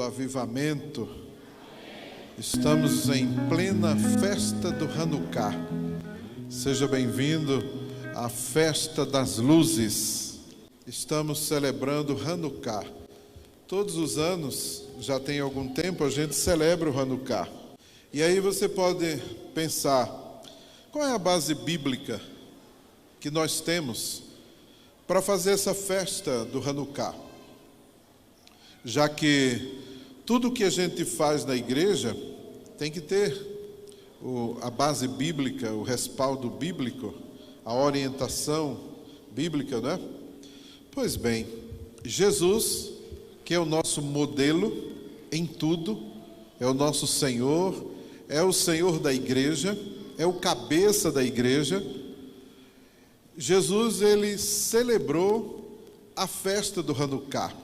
avivamento. Estamos em plena festa do Hanukkah. Seja bem-vindo à festa das luzes. Estamos celebrando o Hanukkah. Todos os anos, já tem algum tempo, a gente celebra o Hanukkah. E aí você pode pensar, qual é a base bíblica que nós temos para fazer essa festa do Hanukkah? Já que tudo que a gente faz na igreja tem que ter a base bíblica, o respaldo bíblico, a orientação bíblica, né? Pois bem, Jesus, que é o nosso modelo em tudo, é o nosso Senhor, é o Senhor da igreja, é o cabeça da igreja. Jesus, ele celebrou a festa do Hanukkah.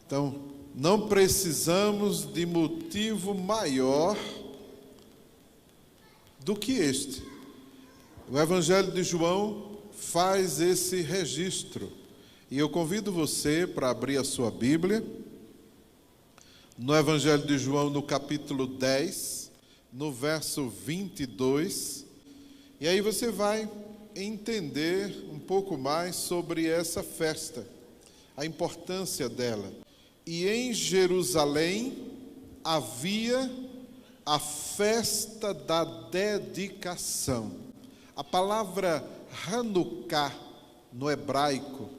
Então, não precisamos de motivo maior do que este. O Evangelho de João faz esse registro. E eu convido você para abrir a sua Bíblia, no Evangelho de João, no capítulo 10, no verso 22, e aí você vai entender um pouco mais sobre essa festa, a importância dela. E em Jerusalém havia a festa da dedicação. A palavra Hanukkah no hebraico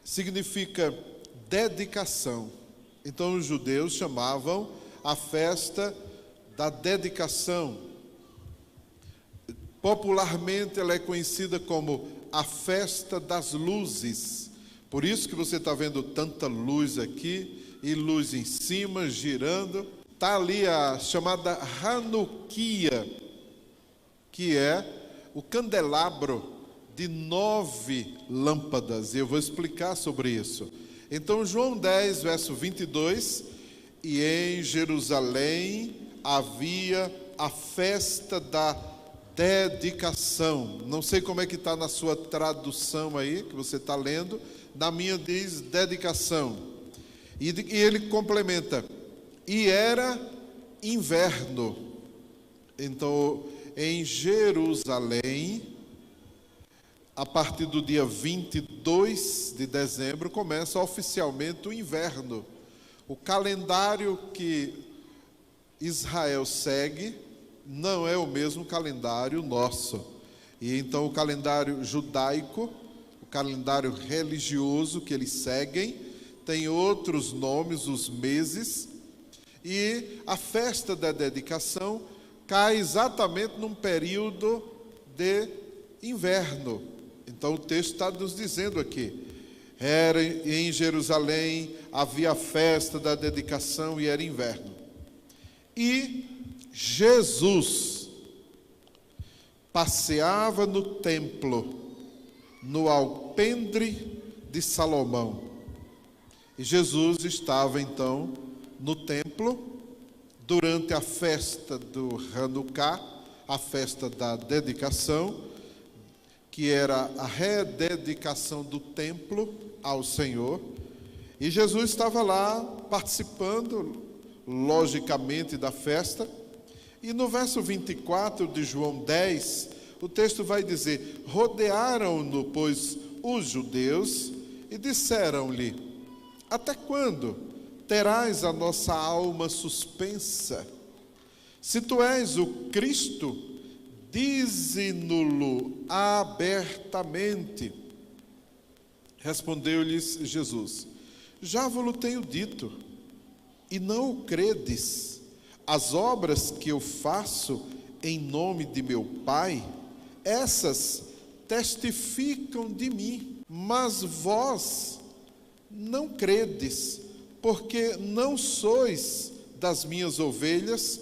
significa dedicação. Então os judeus chamavam a festa da dedicação. Popularmente ela é conhecida como a festa das luzes. Por isso que você está vendo tanta luz aqui, e luz em cima, girando. Está ali a chamada Hanukkah, que é o candelabro de 9 lâmpadas. E eu vou explicar sobre isso. Então, João 10, verso 22, e em Jerusalém havia a festa da dedicação. Não sei como é que está na sua tradução aí, que você está lendo. Na minha diz dedicação. E ele complementa, e era inverno. Então, em Jerusalém, a partir do dia 22 de dezembro, começa oficialmente o inverno. O calendário que Israel segue não é o mesmo calendário nosso. E então o calendário judaico, o calendário religioso que eles seguem, tem outros nomes, os meses, e a festa da dedicação cai exatamente num período de inverno. Então o texto está nos dizendo aqui, era em Jerusalém, havia a festa da dedicação e era inverno. E Jesus passeava no templo, no alpendre de Salomão. E Jesus estava então no templo durante a festa do Hanukkah, a festa da dedicação, que era a rededicação do templo ao Senhor. E Jesus estava lá participando, logicamente, da festa. E no verso 24 de João 10, o texto vai dizer, rodearam-no, pois, os judeus, e disseram-lhe, até quando terás a nossa alma suspensa? Se tu és o Cristo, dize-no-lo abertamente. Respondeu-lhes Jesus, já vos tenho dito, e não o credes. As obras que eu faço em nome de meu Pai, essas testificam de mim, mas vós não credes, porque não sois das minhas ovelhas,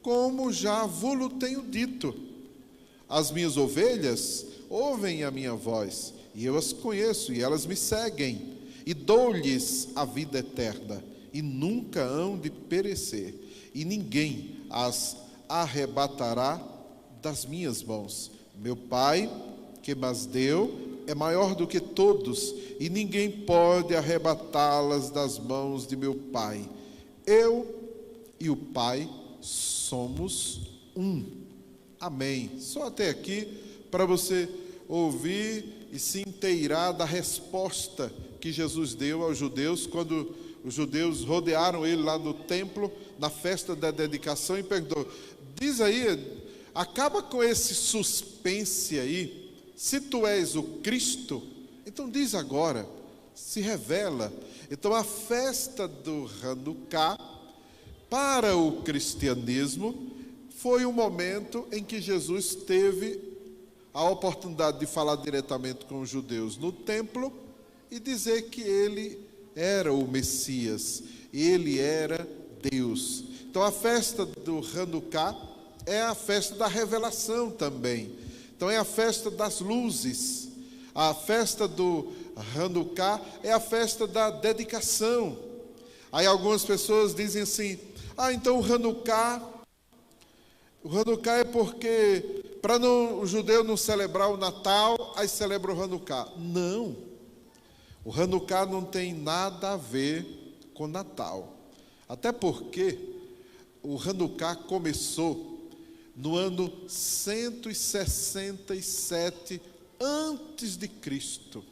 como já vos tenho dito. As minhas ovelhas ouvem a minha voz, e eu as conheço, e elas me seguem, e dou-lhes a vida eterna, e nunca hão de perecer, e ninguém as arrebatará das minhas mãos. Meu Pai, que mas deu, é maior do que todos, e ninguém pode arrebatá-las das mãos de meu Pai. Eu e o Pai somos um. Amém. Só até aqui para você ouvir e se inteirar da resposta que Jesus deu aos judeus quando os judeus rodearam ele lá no templo, na festa da dedicação, e perguntou: diz aí, acaba com esse suspense aí, se tu és o Cristo, então diz agora, se revela. Então a festa do Hanukkah, para o cristianismo, foi um momento em que Jesus teve a oportunidade de falar diretamente com os judeus no templo e dizer que ele era o Messias, ele era Deus. Então a festa do Hanukkah é a festa da revelação também. Então é a festa das luzes. A festa do Hanukkah é a festa da dedicação. Aí algumas pessoas dizem assim: então o Hanukkah é porque para o judeu não celebrar o Natal, aí celebra o Hanukkah. Não, o Hanukkah não tem nada a ver com Natal. Até porque o Hanukkah começou no ano 167 antes de Cristo.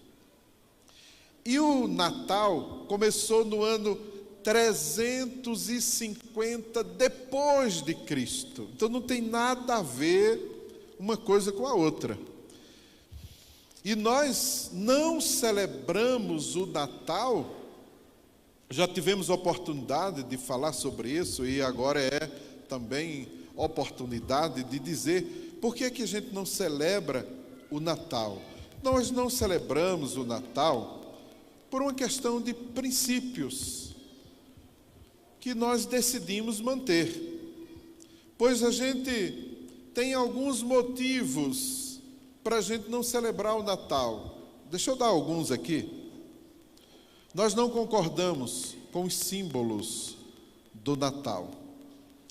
E o Natal começou no ano 350 depois de Cristo. Então não tem nada a ver uma coisa com a outra. E nós não celebramos o Natal, já tivemos oportunidade de falar sobre isso, e agora é também oportunidade de dizer por que a gente não celebra o Natal. Nós não celebramos o Natal por uma questão de princípios que nós decidimos manter, pois a gente tem alguns motivos para a gente não celebrar o Natal. Deixa eu dar alguns aqui. Nós não concordamos com os símbolos do Natal.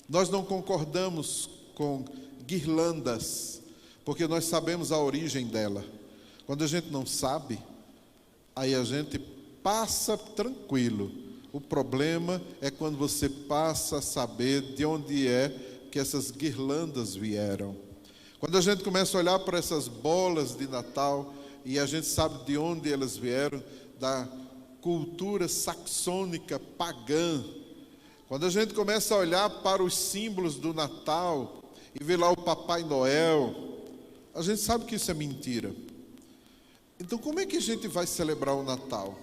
Nós não concordamos com guirlandas, porque nós sabemos a origem dela. Quando a gente não sabe, aí a gente passa tranquilo. O problema é quando você passa a saber de onde é que essas guirlandas vieram. Quando a gente começa a olhar para essas bolas de Natal e a gente sabe de onde elas vieram, da cultura saxônica pagã. Quando a gente começa a olhar para os símbolos do Natal e vê lá o Papai Noel, a gente sabe que isso é mentira. Então como é que a gente vai celebrar o Natal?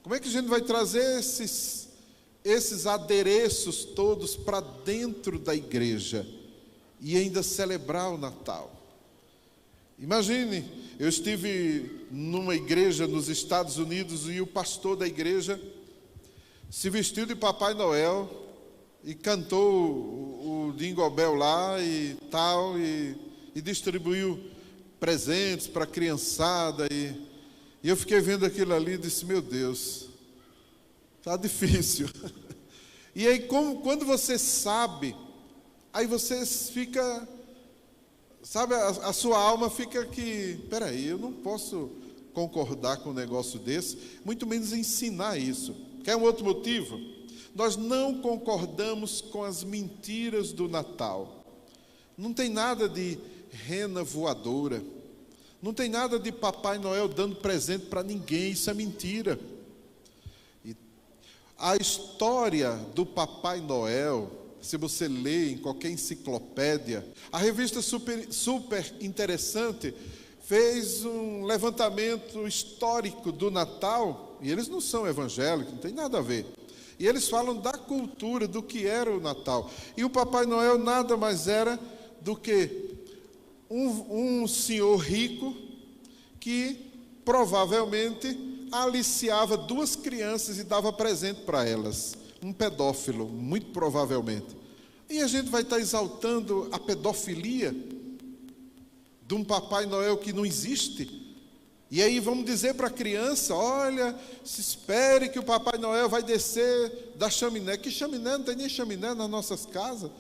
Como é que a gente vai trazer esses adereços todos para dentro da igreja e ainda celebrar o Natal? Imagine, eu estive numa igreja nos Estados Unidos e o pastor da igreja se vestiu de Papai Noel e cantou o Jingle Bell lá e tal, e distribuiu presentes para a criançada, e eu fiquei vendo aquilo ali e disse: meu Deus, está difícil. E aí quando você sabe, aí você fica, sabe, a sua alma fica que, peraí, eu não posso concordar com um negócio desse, muito menos ensinar isso. Quer um outro motivo? Nós não concordamos com as mentiras do Natal. Não tem nada de rena voadora, não tem nada de Papai Noel dando presente para ninguém, isso é mentira. E a história do Papai Noel, se você lê em qualquer enciclopédia, a revista super interessante fez um levantamento histórico do Natal, e eles não são evangélicos, não tem nada a ver. E eles falam da cultura, do que era o Natal. E o Papai Noel nada mais era do que um senhor rico que provavelmente aliciava duas crianças e dava presente para elas. Um pedófilo, muito provavelmente. E a gente vai estar exaltando a pedofilia de um Papai Noel que não existe? E aí vamos dizer para a criança: olha, se espere que o Papai Noel vai descer da chaminé. Que chaminé? Não tem nem chaminé nas nossas casas.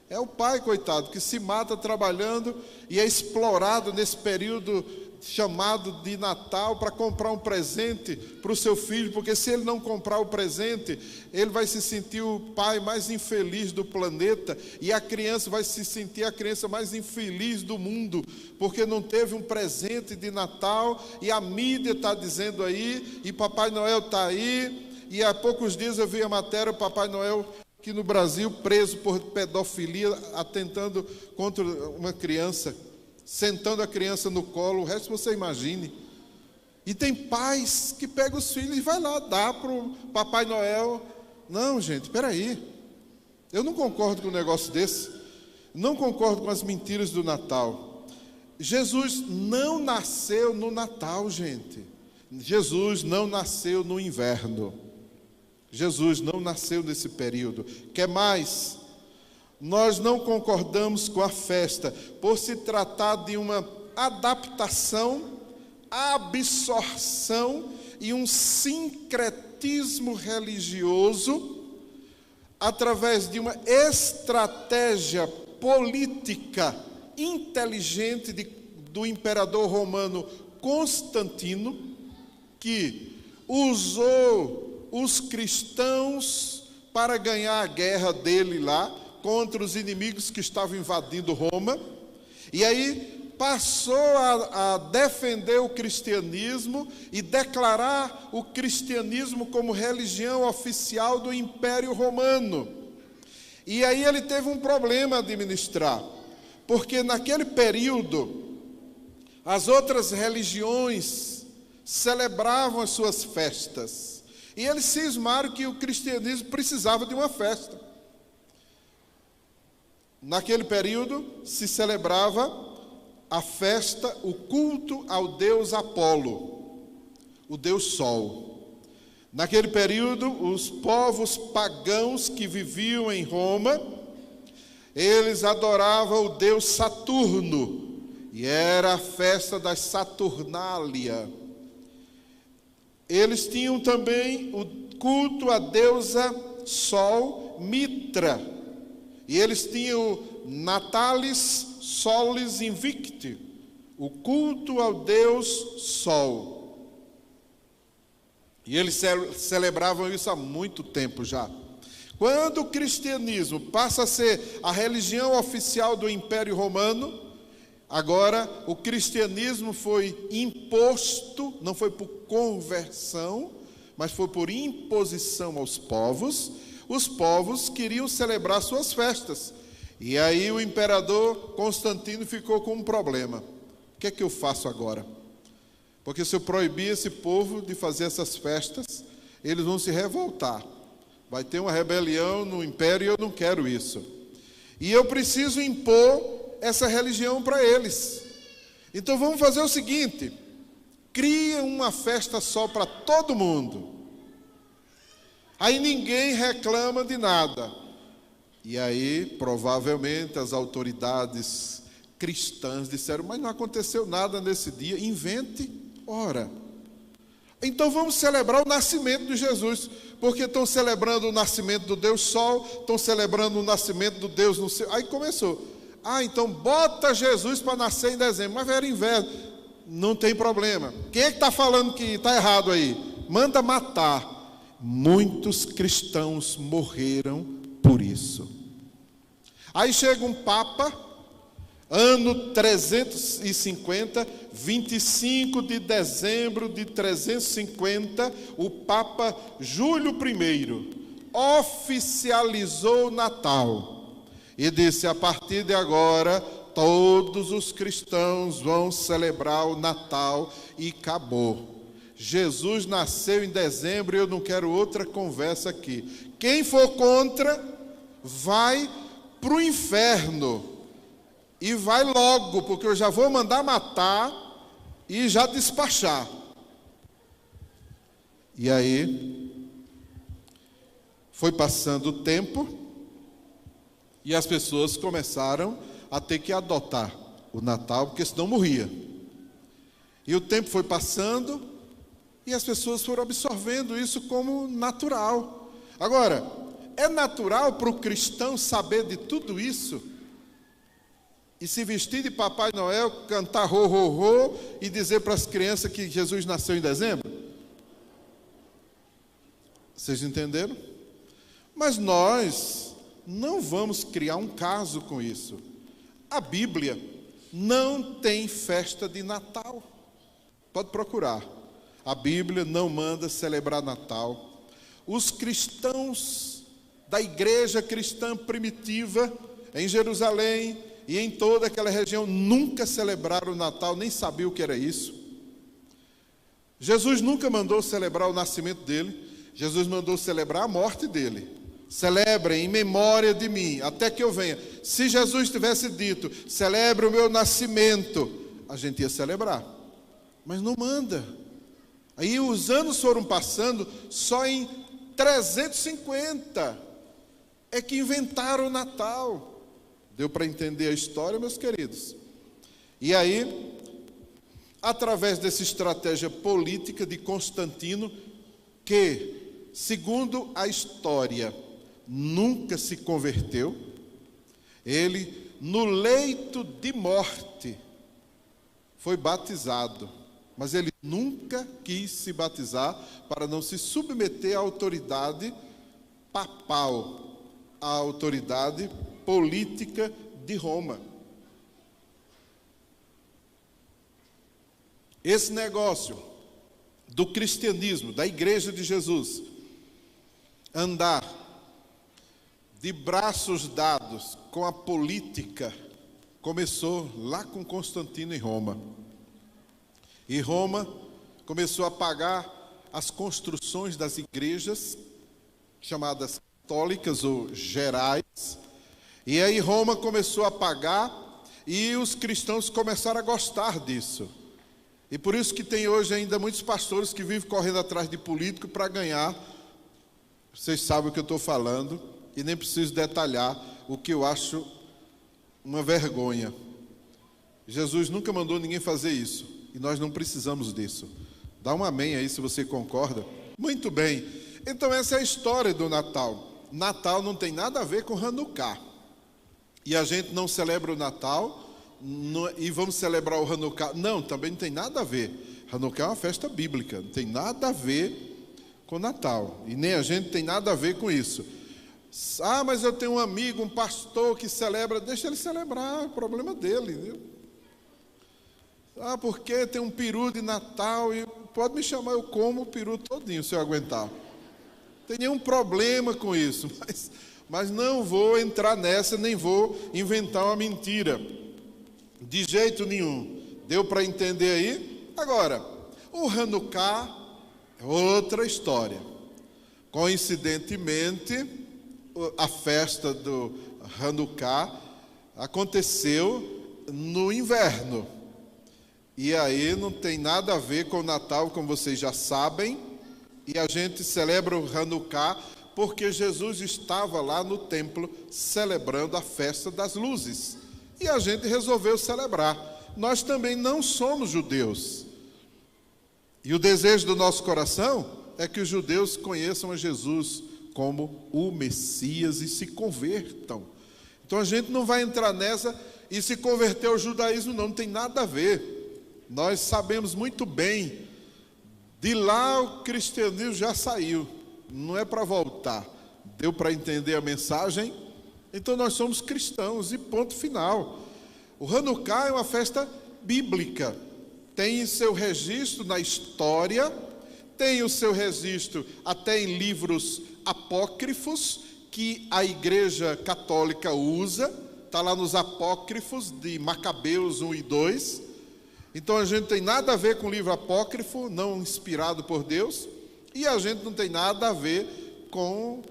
É o pai, coitado, que se mata trabalhando e é explorado nesse período chamado de Natal para comprar um presente para o seu filho, porque se ele não comprar o presente, ele vai se sentir o pai mais infeliz do planeta, e a criança vai se sentir a criança mais infeliz do mundo, porque não teve um presente de Natal, e a mídia está dizendo aí, e Papai Noel está aí, e há poucos dias eu vi a matéria, o Papai Noel aqui no Brasil, preso por pedofilia, atentando contra uma criança, sentando a criança no colo, o resto você imagine. E tem pais que pegam os filhos e vai lá, dá para o Papai Noel. Não, gente, espera aí. Eu não concordo com um negócio desse. Não concordo com as mentiras do Natal. Jesus não nasceu no Natal, gente. Jesus não nasceu no inverno. Jesus não nasceu nesse período. Quer mais? Nós não concordamos com a festa por se tratar de uma adaptação, absorção e um sincretismo religioso através de uma estratégia política inteligente do imperador romano Constantino, que usou os cristãos para ganhar a guerra dele lá, contra os inimigos que estavam invadindo Roma, e aí passou a defender o cristianismo e declarar o cristianismo como religião oficial do Império Romano. E aí ele teve um problema a administrar, porque naquele período as outras religiões celebravam as suas festas, e eles cismaram que o cristianismo precisava de uma festa. Naquele período se celebrava a festa, o culto ao deus Apolo, o deus Sol. Naquele período, os povos pagãos que viviam em Roma, eles adoravam o deus Saturno, e era a festa das Saturnália. Eles tinham também o culto à deusa Sol, Mitra, e eles tinham Natalis Solis Invicti, o culto ao deus Sol. E eles celebravam isso há muito tempo já. Quando o cristianismo passa a ser a religião oficial do Império Romano, agora o cristianismo foi imposto, não foi por conversão, mas foi por imposição aos povos. Os povos queriam celebrar suas festas. E aí o imperador Constantino ficou com um problema. O que é que eu faço agora? Porque se eu proibir esse povo de fazer essas festas, eles vão se revoltar. Vai ter uma rebelião no império e eu não quero isso. E eu preciso impor essa religião para eles. Então vamos fazer o seguinte: cria uma festa só para todo mundo. Aí ninguém reclama de nada. E aí, provavelmente, as autoridades cristãs disseram: mas não aconteceu nada nesse dia, invente, ora. Então vamos celebrar o nascimento de Jesus, porque estão celebrando o nascimento do Deus Sol, estão celebrando o nascimento do Deus no céu. Aí começou: então bota Jesus para nascer em dezembro, mas era inverno. Não tem problema. Quem é que está falando que está errado aí? Manda matar. Muitos cristãos morreram por isso. Aí chega um Papa, ano 350, 25 de dezembro de 350, o Papa Júlio I oficializou o Natal e disse: a partir de agora todos os cristãos vão celebrar o Natal, e acabou. Jesus nasceu em dezembro e eu não quero outra conversa aqui. Quem for contra vai para o inferno, e vai logo, porque eu já vou mandar matar e já despachar. E aí foi passando o tempo e as pessoas começaram a ter que adotar o Natal, porque senão morria. E o tempo foi passando e as pessoas foram absorvendo isso como natural. Agora, é natural para o cristão saber de tudo isso? e se vestir de Papai Noel, cantar ro, ro, ro e dizer para as crianças que Jesus nasceu em dezembro? Vocês entenderam? Mas nós não vamos criar um caso com isso. A Bíblia não tem festa de Natal. Pode procurar. A Bíblia não manda celebrar Natal. Os cristãos da igreja cristã primitiva em Jerusalém e em toda aquela região nunca celebraram o Natal, nem sabiam o que era isso. Jesus nunca mandou celebrar o nascimento dele. Jesus mandou celebrar a morte dele. Celebrem em memória de mim, até que eu venha. Se Jesus tivesse dito, celebre o meu nascimento, a gente ia celebrar. Mas não manda. Aí os anos foram passando, só em 350 é que inventaram o Natal. Deu para entender a história, meus queridos? E aí, através dessa estratégia política de Constantino, que, segundo a história, nunca se converteu, ele, no leito de morte, foi batizado, mas ele nunca quis se batizar para não se submeter à autoridade papal, à autoridade política de Roma. Esse negócio do cristianismo, da igreja de Jesus, andar de braços dados com a política, começou lá com Constantino em Roma. E Roma começou a pagar as construções das igrejas, chamadas católicas ou gerais. E aí Roma começou a pagar e os cristãos começaram a gostar disso. E por isso que tem hoje ainda muitos pastores que vivem correndo atrás de político para ganhar. Vocês sabem o que eu estou falando. E nem preciso detalhar o que eu acho uma vergonha. Jesus nunca mandou ninguém fazer isso. E nós não precisamos disso. Dá um amém aí se você concorda. Muito bem. Então essa é a história do Natal. Natal não tem nada a ver com Hanukkah. E a gente não celebra o Natal e vamos celebrar o Hanukkah. Não, também não tem nada a ver. Hanukkah é uma festa bíblica. Não tem nada a ver com Natal. E nem a gente tem nada a ver com isso. Ah, mas eu tenho um amigo, um pastor que celebra. Deixa ele celebrar, é o problema dele, viu? Ah, porque tem um peru de Natal e pode me chamar, eu como o peru todinho se eu aguentar. Não tem nenhum problema com isso, mas não vou entrar nessa, nem vou inventar uma mentira. De jeito nenhum. Deu para entender aí? Agora, o Hanukkah é outra história. Coincidentemente, a festa do Hanukkah aconteceu no inverno. E aí não tem nada a ver com o Natal, como vocês já sabem. E a gente celebra o Hanukkah porque Jesus estava lá no templo celebrando a festa das luzes. E a gente resolveu celebrar. Nós também não somos judeus. E o desejo do nosso coração é que os judeus conheçam a Jesus como o Messias e se convertam. Então a gente não vai entrar nessa e se converter ao judaísmo, não tem nada a ver. Nós sabemos muito bem, de lá o cristianismo já saiu, não é para voltar. Deu para entender a mensagem? Então nós somos cristãos e ponto final. O Hanukkah é uma festa bíblica, tem seu registro na história, tem o seu registro até em livros apócrifos que a Igreja Católica usa, está lá nos apócrifos de Macabeus 1 e 2. Então a gente não tem nada a ver com o livro apócrifo, não inspirado por Deus, e a gente não tem nada a ver com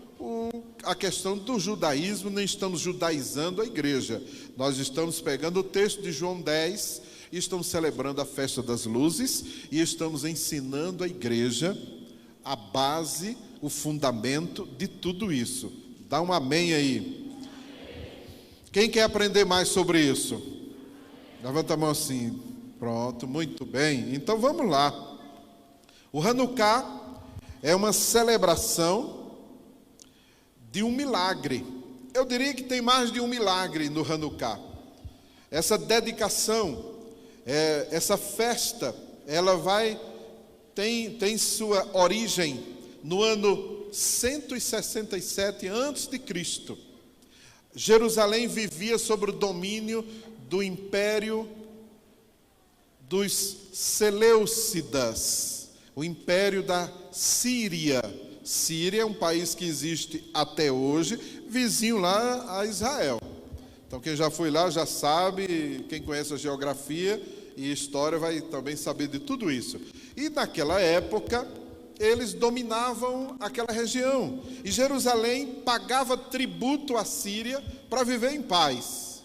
a questão do judaísmo, nem estamos judaizando a igreja. Nós estamos pegando o texto de João 10 e estamos celebrando a festa das luzes e estamos ensinando a igreja a base, o fundamento de tudo isso. Dá um amém aí. Quem quer aprender mais sobre isso? Levanta a mão assim. Pronto, muito bem. Então vamos lá. O Hanukkah é uma celebração de um milagre. Eu diria que tem mais de um milagre no Hanukkah. essa dedicação, essa festa, ela tem sua origem no ano 167 a.C. Jerusalém vivia sob o domínio do império dos Seleucidas, o império da Síria. Síria é um país que existe até hoje, vizinho lá a Israel. Então quem já foi lá já sabe, quem conhece a geografia e história vai também saber de tudo isso. E naquela época, eles dominavam aquela região. E Jerusalém pagava tributo à Síria para viver em paz.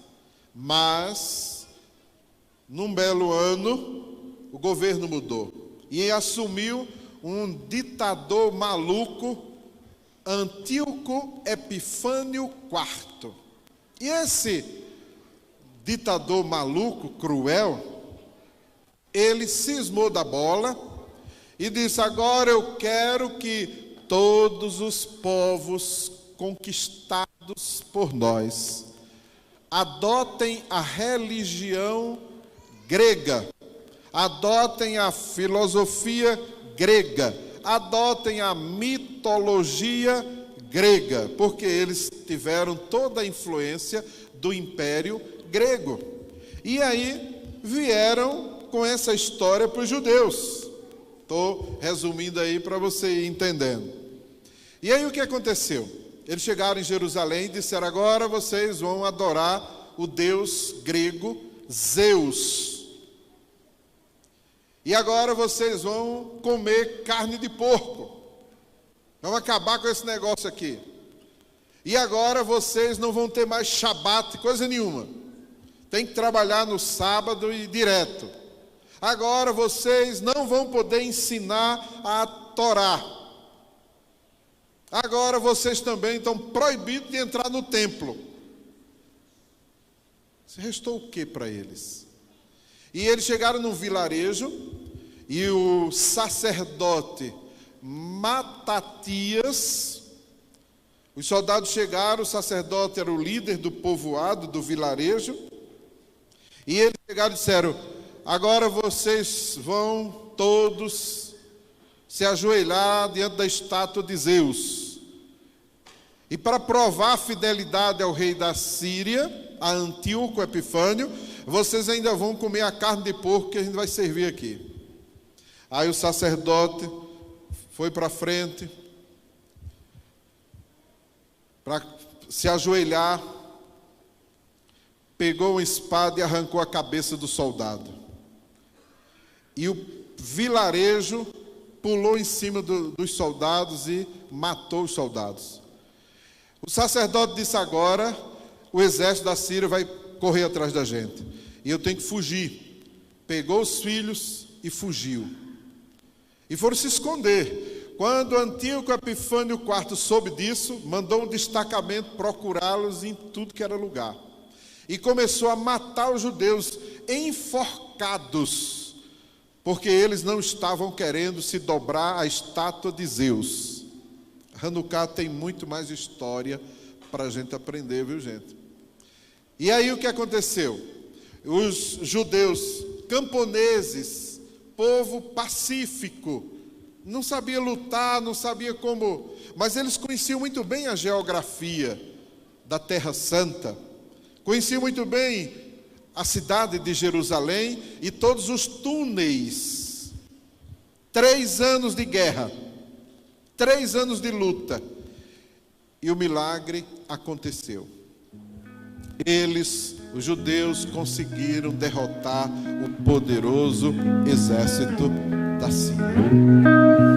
Mas, num belo ano, o governo mudou. E assumiu um ditador maluco, Antíoco Epifânio IV. E esse ditador maluco, cruel, ele cismou da bola e disse: agora eu quero que todos os povos conquistados por nós adotem a religião grega, adotem a filosofia grega, adotem a mitologia grega, porque eles tiveram toda a influência do Império Grego. E aí vieram com essa história para os judeus. Estou resumindo aí para você ir entendendo. E aí o que aconteceu? Eles chegaram em Jerusalém e disseram: agora vocês vão adorar o deus grego Zeus. E agora vocês vão comer carne de porco. Vamos acabar com esse negócio aqui. E agora vocês não vão ter mais shabat, coisa nenhuma. Tem que trabalhar no sábado e direto. Agora vocês não vão poder ensinar a Torá. Agora vocês também estão proibidos de entrar no templo. Restou o que para eles? E eles chegaram num vilarejo e o sacerdote Matatias, os soldados chegaram, o sacerdote era o líder do povoado, do vilarejo, e eles chegaram e disseram: agora vocês vão todos se ajoelhar diante da estátua de Zeus. E para provar a fidelidade ao rei da Síria, a Antíoco Epifânio, vocês ainda vão comer a carne de porco que a gente vai servir aqui. Aí o sacerdote foi para frente para se ajoelhar, pegou uma espada e arrancou a cabeça do soldado. E o vilarejo pulou em cima dos soldados e matou os soldados. O sacerdote disse: agora o exército da Síria vai correr atrás da gente e eu tenho que fugir. Pegou os filhos e fugiu. E foram se esconder. Quando Antíoco Epifânio IV soube disso, mandou um destacamento procurá-los em tudo que era lugar. E começou a matar os judeus enforcados, porque eles não estavam querendo se dobrar à estátua de Zeus. Hanukkah tem muito mais história para a gente aprender, viu, gente? E aí o que aconteceu? Os judeus camponeses, povo pacífico, não sabia lutar, não sabia como, mas eles conheciam muito bem a geografia da Terra Santa, conheciam muito bem a cidade de Jerusalém e todos os túneis. 3 anos de guerra, 3 anos de luta, e o milagre aconteceu. Eles, os judeus, conseguiram derrotar o poderoso exército da Síria.